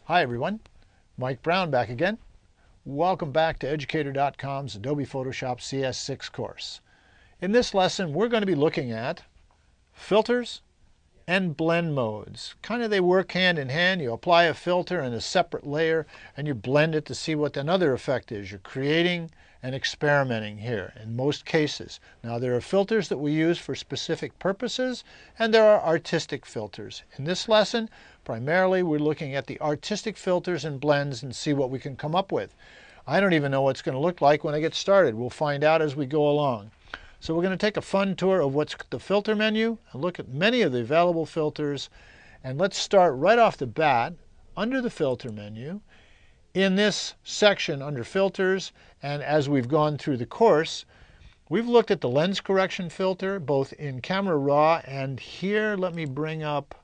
Hi everyone, Mike Brown back again. Welcome back to Educator.com's Adobe Photoshop CS6 course. In this lesson we're going to be looking at filters and blend modes. They work hand in hand. You apply a filter in a separate layer and you blend it to see what another effect is. You're creating and experimenting here in most cases. Now there are filters that we use for specific purposes and there are artistic filters. In this lesson primarily we're looking at the artistic filters and blends and see what we can come up with. I don't even know what it's going to look like when I get started. We'll find out as we go along. So we're going to take a fun tour of what's the filter menu and look at many of the available filters. And let's start right off the bat under the filter menu. In this section under filters, and as we've gone through the course, we've looked at the lens correction filter both in Camera Raw and here. Let me bring up,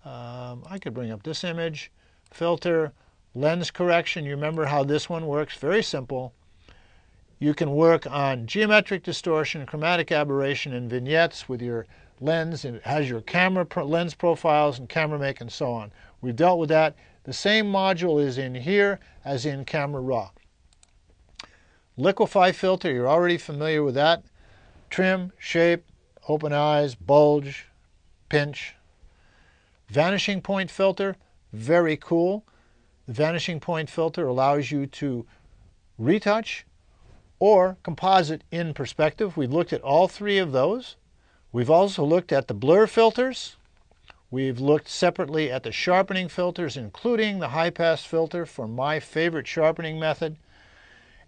I could bring up this image, filter, lens correction. You remember how this one works, very simple. You can work on geometric distortion, chromatic aberration, and vignettes with your lens. It has your camera lens profiles and camera make and so on. We've dealt with that. The same module is in here as in Camera Raw. Liquify filter, you're already familiar with that. Trim, shape, open eyes, bulge, pinch. Vanishing point filter, very cool. The vanishing point filter allows you to retouch or composite in perspective. We've looked at all three of those. We've also looked at the blur filters. We've looked separately at the sharpening filters, including the high pass filter for my favorite sharpening method.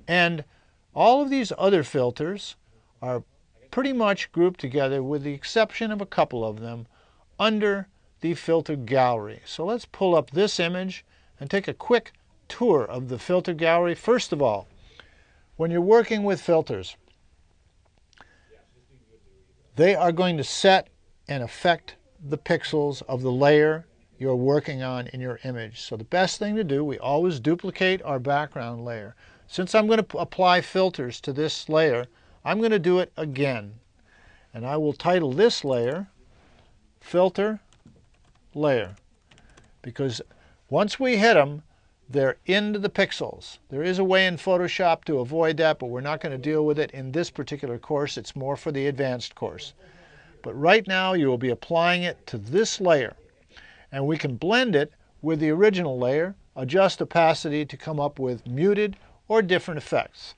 And all of these other filters are pretty much grouped together with the exception of a couple of them under the filter gallery. So let's pull up this image and take a quick tour of the filter gallery. First of all, when you're working with filters, they are going to set and affect the pixels of the layer you're working on in your image. So the best thing to do, we always duplicate our background layer. Since I'm going to apply filters to this layer, I'm going to do it again. And I will title this layer Filter Layer, because once we hit them, they're into the pixels. There is a way in Photoshop to avoid that, but we're not going to deal with it in this particular course. It's more for the advanced course. But right now you will be applying it to this layer. And we can blend it with the original layer, adjust opacity to come up with muted or different effects.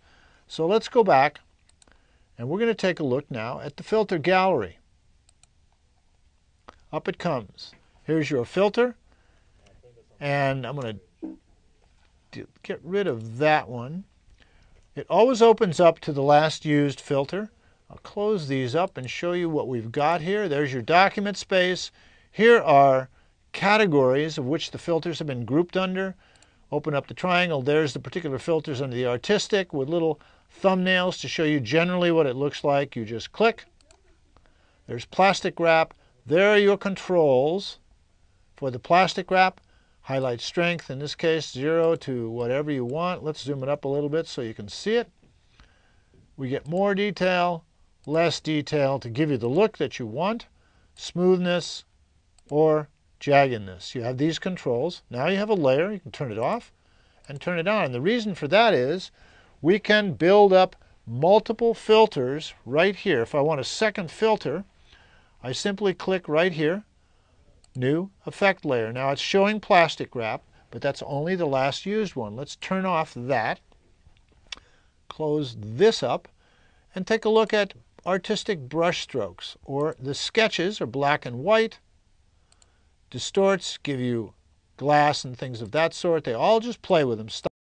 So let's go back and we're going to take a look now at the filter gallery. Up it comes. Here's your filter. And I'm going to get rid of that one. It always opens up to the last used filter. I'll close these up and show you what we've got here. There's your document space. Here are categories of which the filters have been grouped under. Open up the triangle. There's the particular filters under the artistic with little thumbnails to show you generally what it looks like. You just click. There's plastic wrap. There are your controls for the plastic wrap. Highlight strength, in this case 0 to whatever you want. Let's zoom it up a little bit so you can see it. We get more detail, less detail to give you the look that you want, smoothness or jaggedness. You have these controls. Now you have a layer. You can turn it off and turn it on. The reason for that is we can build up multiple filters right here. If I want a second filter, I simply click right here. New effect layer. Now it's showing plastic wrap, but that's only the last used one. Let's turn off that, close this up, and take a look at artistic brush strokes, or the sketches are black and white. Distorts give you glass and things of that sort. They all just play with them.